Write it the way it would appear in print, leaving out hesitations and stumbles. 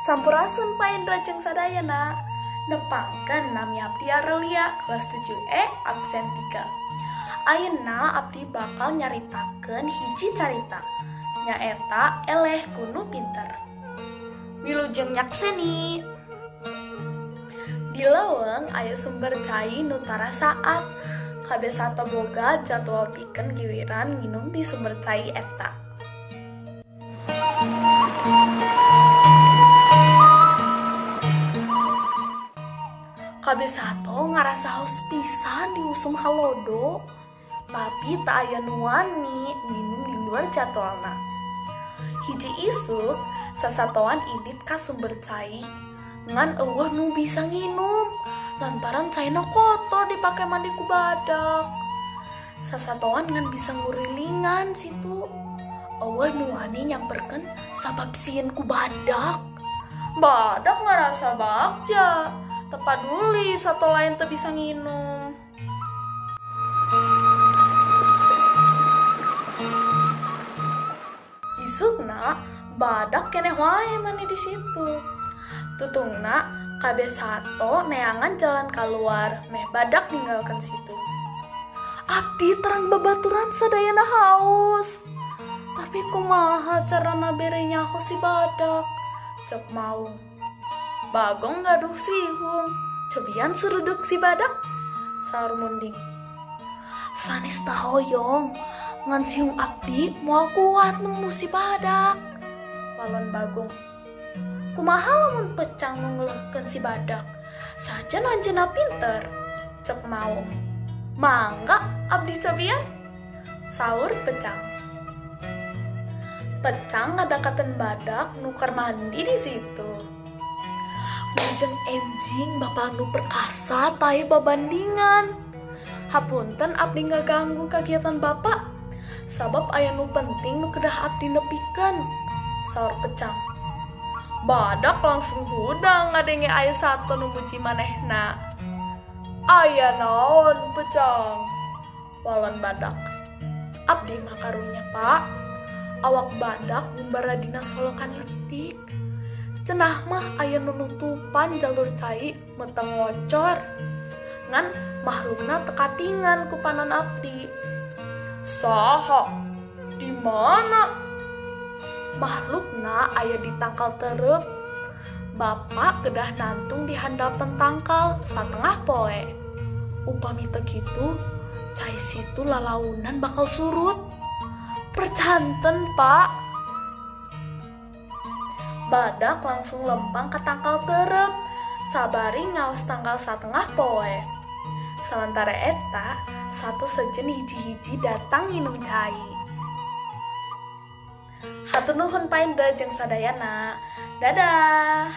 Sampurasun Pak Indra jeung sadayana. Nepangkeun nami abdi Arelia kelas 7E absen 3. Ayeuna abdi bakal nyaritakeun hiji carita. Nyaeta Eleh Kuno Pinter. Wilujeng nyakseni. Di leuweung aya sumber cai nu tarasaat. Kabeh sato boga jadwal pikeun giliran nginum di sumber cai eta. Kabeh sato ngarasa haus pisan di usum halodo, tapi tak aya nu wani minum di luar jadwalna. Hiji isuk sasatoan idit ka sumber cai, ngan eueuh nu bisa nginum lantaran caina kotor dipake mandi ku badak. Sasatoan ngan bisa ngurilingan situ. Eueuh nu wani nyamperkeun sabab sieun ku badak. Badak ngarasa bagja. Tepaduli satu lain teu bisa nginum. Isukna badak keneh wae mani di situ. Tutungna kabeh sato neangan jalan keluar, meh badak ninggalkeun situ. Abdi terang babaturan sadayana haus. Tapi kumaha carana bere nyaho si badak? Cek mau. Bagong gaduh sihung, cobian suruduk si badak, saur munding. Sanes tahoyong, ngan sihung abdi moal kuat nemu si badak. Walon Bagong, kumaha lamun Pecang ngeuleuhkeun si badak, sajan anjeunna pinter. Cek mau, mangga abdi cobian, saur Pecang. Pecang ngadakateun badak nukar mandi di situ. Wilujeng enjing bapak nu perkasa tahe babandingan. Hapunten abdi ngaganggu kagiatan bapak, sabab aya nu penting nu kedah abdi nepikeun, saur Pecang. Badak langsung hudang ngadenge aya sato nu muji manehna. Aya naon Pecang? Walon badak. Abdi makarunya Pak, awak badak ngumbara dina solokan letik. Cenah mah aya nunutupan jalur cai meteng ngocor. Ngan makhlukna tekatingan ku panon abdi. Saha? Di mana? Makhlukna aya di tangkal tereup. Bapak kedah nantung di handapan tangkal satengah poe. Upami teu kitu, cai situ lalaunan bakal surut. Percanten, Pak. Badak langsung lempang ke tangkal tereup, sabari ngaos tanggal satengah poe. Sementara eta, satu sejen hiji-hiji datang minum cai. Hatur nuhun Pak Indra jeung sadayana. Dadah.